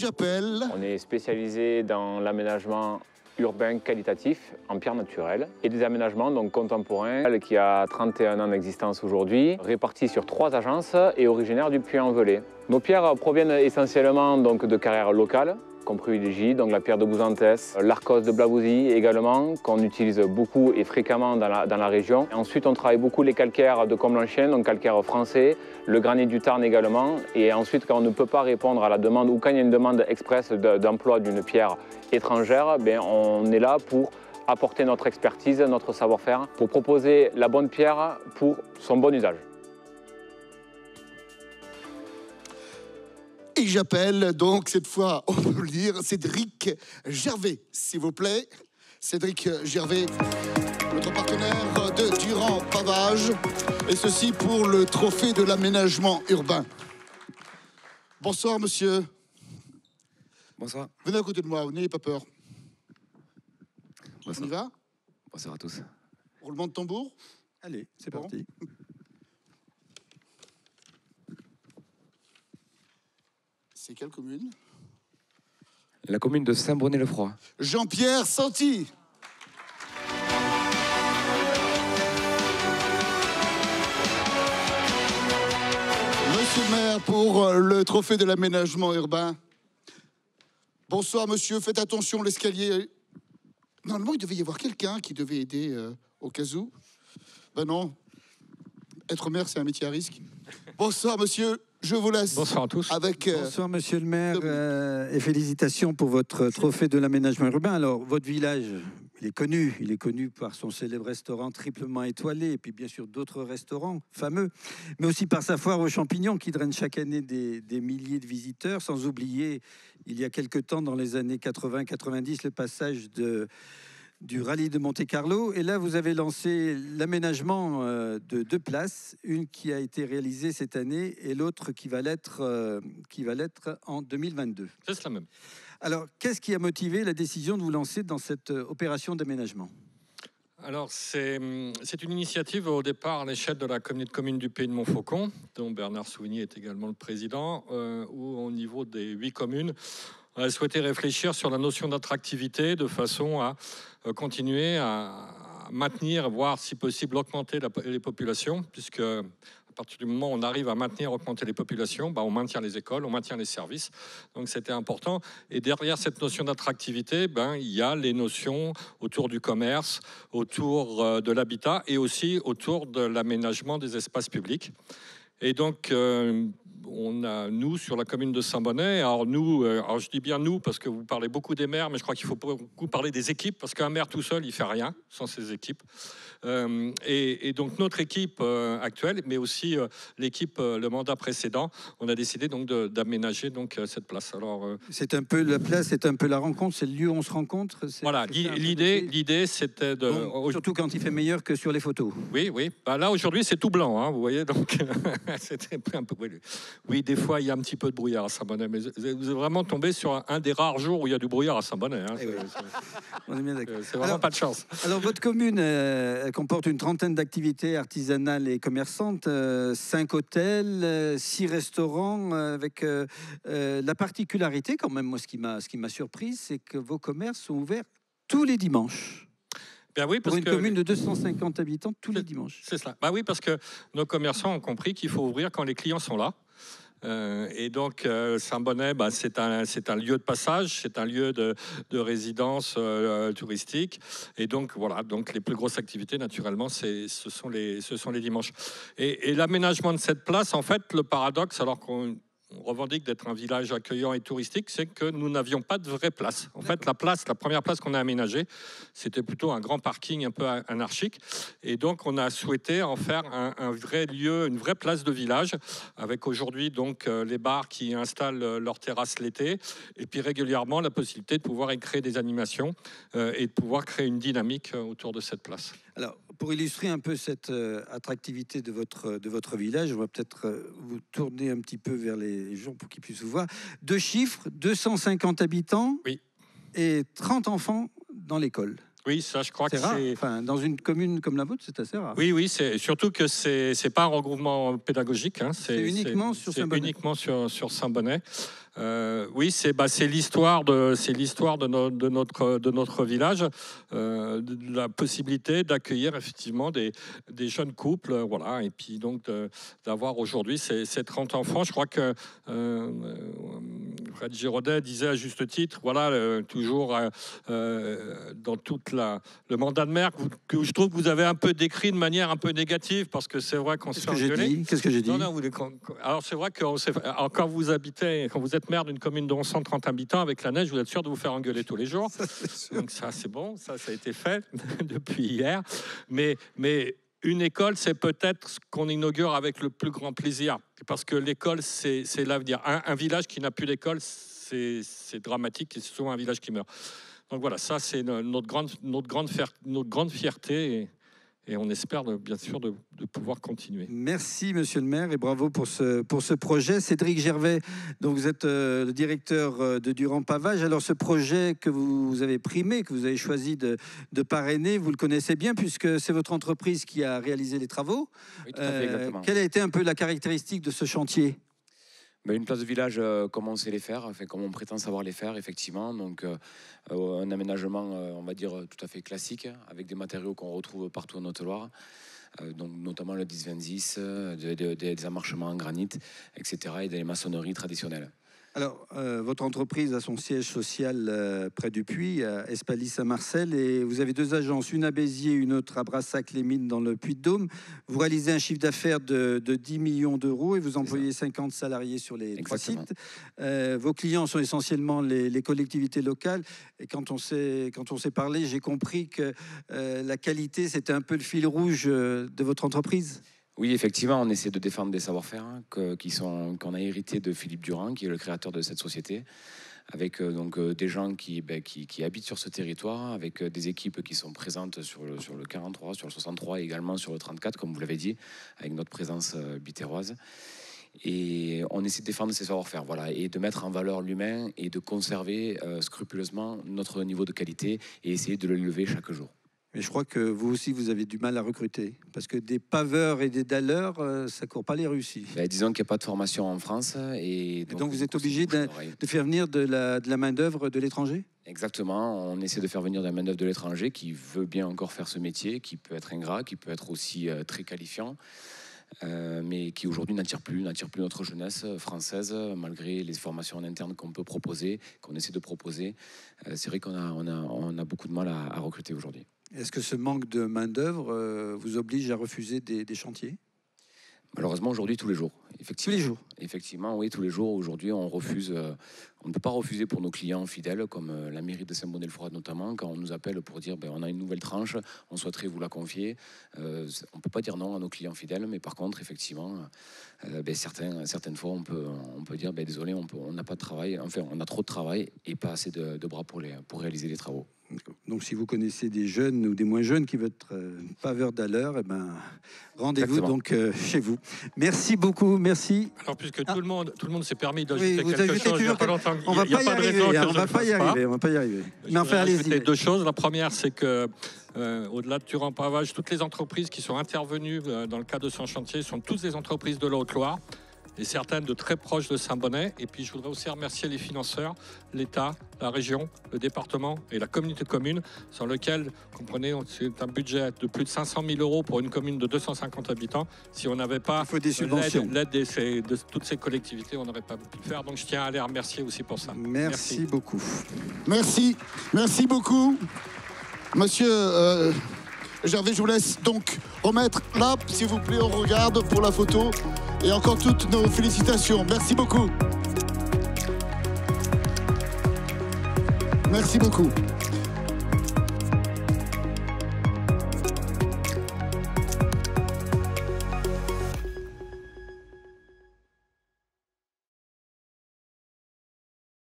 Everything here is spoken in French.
j'appelle. On est spécialisé dans l'aménagement urbain qualitatif en pierre naturelle et des aménagements donc contemporains qui a 31 ans d'existence aujourd'hui, répartis sur 3 agences et originaires du Puy-en-Velay. Nos pierres proviennent essentiellement donc de carrières locales qu'on privilégie, donc la pierre de Bouzantès, l'Arcos de Blavozy également, qu'on utilise beaucoup et fréquemment dans la région. Et ensuite, on travaille beaucoup les calcaires de Comblanchien, donc calcaire français, le granit du Tarn également. Et ensuite, quand on ne peut pas répondre à la demande ou quand il y a une demande express d'emploi d'une pierre étrangère, on est là pour apporter notre expertise, notre savoir-faire, pour proposer la bonne pierre pour son bon usage. Et j'appelle donc cette fois, on peut le dire, Cédric Gervais, s'il vous plaît. Cédric Gervais, notre partenaire de Durand Pavage, et ceci pour le trophée de l'aménagement urbain. Bonsoir, monsieur. Bonsoir. Venez à côté de moi, n'ayez pas peur. Bonsoir. On y va? Bonsoir à tous. Roulement de tambour? Allez, c'est Bon. parti. C'est quelle commune? La commune de Saint-Bonnet-le-Froid. Jean-Pierre Santi. Monsieur le maire, pour le trophée de l'aménagement urbain. Bonsoir, monsieur. Faites attention, l'escalier. Normalement, il devait y avoir quelqu'un qui devait aider au cas où. Ben non. Être maire, c'est un métier à risque. Bonsoir, monsieur. Je vous laisse. Bonsoir à tous. Avec, Bonsoir, monsieur le maire, et félicitations pour votre trophée de l'aménagement urbain. Alors, votre village, il est connu par son célèbre restaurant triplement étoilé, et puis bien sûr d'autres restaurants fameux, mais aussi par sa foire aux champignons qui draine chaque année des milliers de visiteurs, sans oublier, il y a quelque temps, dans les années 80-90, le passage du rallye de Monte-Carlo. Et là, vous avez lancé l'aménagement de 2 places, une qui a été réalisée cette année et l'autre qui va l'être en 2022. C'est cela même. Alors, qu'est-ce qui a motivé la décision de vous lancer dans cette opération d'aménagement? Alors, c'est une initiative au départ à l'échelle de la communauté de communes du Pays de Montfaucon, dont Bernard Souvigny est également le président, où au niveau des 8 communes, on a souhaité réfléchir sur la notion d'attractivité de façon à continuer à maintenir, voire si possible augmenter les populations, puisque à partir du moment où on arrive à maintenir, augmenter les populations, on maintient les écoles, on maintient les services. Donc c'était important. Et derrière cette notion d'attractivité, il y a les notions autour du commerce, autour de l'habitat et aussi autour de l'aménagement des espaces publics. Et donc, on a, nous, sur la commune de Saint-Bonnet, alors je dis bien nous, parce que vous parlez beaucoup des maires, mais je crois qu'il faut beaucoup parler des équipes, parce qu'un maire tout seul, il ne fait rien sans ses équipes. Et donc, notre équipe actuelle, mais aussi l'équipe, le mandat précédent, on a décidé donc d'aménager cette place. Alors, c'est un peu la place, c'est un peu la rencontre, c'est le lieu où on se rencontre. Voilà, l'idée, c'était de... Bon, surtout quand il fait meilleur que sur les photos. Oui. Là, aujourd'hui, c'est tout blanc, hein, vous voyez, donc c'était un peu... Oui, des fois, il y a un petit peu de brouillard à Saint-Bonnet, mais vous êtes vraiment tombé sur un des rares jours où il y a du brouillard à Saint-Bonnet. Hein. On est bien d'accord. C'est vraiment pas de chance. Alors, votre commune comporte une trentaine d'activités artisanales et commerçantes, 5 hôtels, 6 restaurants, avec la particularité, quand même, moi, ce qui m'a surprise, c'est que vos commerces sont ouverts tous les dimanches. Bien oui, parce pour une commune de 250 habitants, tous les dimanches. C'est cela. Oui, parce que nos commerçants ont compris qu'il faut ouvrir quand les clients sont là. Et donc, Saint-Bonnet, c'est un lieu de passage, c'est un lieu de résidence touristique. Et donc, voilà, donc les plus grosses activités, naturellement, ce sont les dimanches. Et l'aménagement de cette place, en fait, le paradoxe, alors qu'on revendique d'être un village accueillant et touristique, c'est que nous n'avions pas de vraie place. En fait, la première place qu'on a aménagée, c'était plutôt un grand parking un peu anarchique. Et donc, on a souhaité en faire un vrai lieu, une vraie place de village, avec aujourd'hui donc les bars qui installent leurs terrasses l'été, et puis régulièrement la possibilité de pouvoir y créer des animations et de pouvoir créer une dynamique autour de cette place. Alors, pour illustrer un peu cette attractivité de votre village, on va peut-être vous tourner un petit peu vers les gens pour qu'ils puissent vous voir. 2 chiffres, 250 habitants oui. Et 30 enfants dans l'école. Oui, ça, je crois que C'est rare. c'est... Enfin, dans une commune comme la vôtre, c'est assez rare. Oui, c'est surtout que c'est pas un regroupement pédagogique. Hein, c'est uniquement sur Saint-Bonnet. Uniquement sur Saint-Bonnet. Oui, c'est l'histoire de notre village, de la possibilité d'accueillir effectivement des jeunes couples, voilà, et puis donc d'avoir aujourd'hui ces 30 enfants. Je crois que Fred Giraudet disait à juste titre, voilà, toujours dans toute le mandat de maire que je trouve que vous avez un peu décrit de manière un peu négative, parce que c'est vrai qu'on se fait engueuler. Qu'est-ce que j'ai dit? Non, alors c'est vrai que quand vous êtes maire d'une commune de 130 habitants, avec la neige, vous êtes sûr de vous faire engueuler tous les jours. Donc ça, c'est bon, ça a été fait depuis hier. Mais une école, c'est peut-être ce qu'on inaugure avec le plus grand plaisir, parce que l'école, c'est l'avenir. Un village qui n'a plus d'école, c'est dramatique, et c'est souvent un village qui meurt. Donc voilà, ça, c'est notre grande fierté. Et on espère bien sûr de pouvoir continuer. Merci Monsieur le maire et bravo pour ce projet. Cédric Gervais, donc vous êtes le directeur de Durand Pavage. Alors ce projet que vous avez primé, que vous avez choisi de parrainer, vous le connaissez bien puisque c'est votre entreprise qui a réalisé les travaux. Oui, tout à fait, exactement. Quelle a été un peu la caractéristique de ce chantier? Une place de village, comme on sait les faire, enfin, comme on prétend savoir les faire, effectivement. Donc, un aménagement, on va dire, tout à fait classique, avec des matériaux qu'on retrouve partout en Haute-Loire, donc notamment le 10-20-10, des emmarchements en granit, etc., et des maçonneries traditionnelles. Alors, votre entreprise a son siège social près du Puy, à Espaly-Saint-Marcel, et vous avez 2 agences, une à Béziers, une autre à Brassac-les-Mines dans le Puy-de-Dôme. Vous réalisez un chiffre d'affaires de 10 millions d'euros et vous employez 50 salariés sur les 3 sites. Vos clients sont essentiellement les collectivités locales. Et quand on s'est parlé, j'ai compris que la qualité, c'était un peu le fil rouge de votre entreprise. Oui, effectivement, on essaie de défendre des savoir-faire qu'on a hérité de Philippe Durand, qui est le créateur de cette société, avec des gens qui habitent sur ce territoire, avec des équipes qui sont présentes sur le 43, sur le 63 et également sur le 34, comme vous l'avez dit, avec notre présence bitéroise. Et on essaie de défendre ces savoir-faire, voilà, et de mettre en valeur l'humain et de conserver scrupuleusement notre niveau de qualité et essayer de le lever chaque jour. Mais je crois que vous aussi, vous avez du mal à recruter. Parce que des paveurs et des dalleurs, ça ne court pas les rues ici. Disons qu'il n'y a pas de formation en France. Et donc vous êtes obligé de faire venir de la main-d'œuvre de l'étranger? Exactement. On essaie de faire venir de la main-d'œuvre de l'étranger qui veut bien encore faire ce métier, qui peut être ingrat, qui peut être aussi très qualifiant. Mais qui aujourd'hui n'attire plus notre jeunesse française, malgré les formations en interne qu'on peut proposer, qu'on essaie de proposer. C'est vrai qu'on a beaucoup de mal à recruter aujourd'hui. Est-ce que ce manque de main-d'œuvre vous oblige à refuser des chantiers? Malheureusement, aujourd'hui, tous les jours. Effectivement. Tous les jours? Effectivement, oui, tous les jours. Aujourd'hui, on refuse. On ne peut pas refuser pour nos clients fidèles, comme la mairie de Saint-Bonnet-le-Froid notamment, quand on nous appelle pour dire on a une nouvelle tranche, on souhaiterait vous la confier. On ne peut pas dire non à nos clients fidèles, mais par contre, effectivement, certaines fois, on peut dire désolé, on n'a pas de travail. Enfin, on a trop de travail et pas assez de bras pour réaliser les travaux. Donc, si vous connaissez des jeunes ou des moins jeunes qui veulent être paveurs d'alleur, rendez-vous donc chez vous. Merci beaucoup, merci. Alors, puisque tout le monde s'est permis d'ajouter quelque chose, il y a pas longtemps, on va pas y arriver, on va pas y arriver. Mais enfin, allez-y. 2 choses. La première, c'est que au-delà de Durand Pavage, toutes les entreprises qui sont intervenues dans le cadre de son chantier sont toutes des entreprises de la Haute-Loire, et certaines de très proches de Saint-Bonnet. Et puis je voudrais aussi remercier les financeurs, l'État, la région, le département et la communauté de communes, sur lequel, comprenez, c'est un budget de plus de 500 000 euros pour une commune de 250 habitants. Si on n'avait pas l'aide de toutes ces collectivités, on n'aurait pas pu le faire. Donc je tiens à les remercier aussi pour ça. Merci beaucoup. Merci beaucoup. Monsieur Gervais, je vous laisse donc remettre là, s'il vous plaît, on regarde pour la photo. Et encore toutes nos félicitations. Merci beaucoup. Merci beaucoup.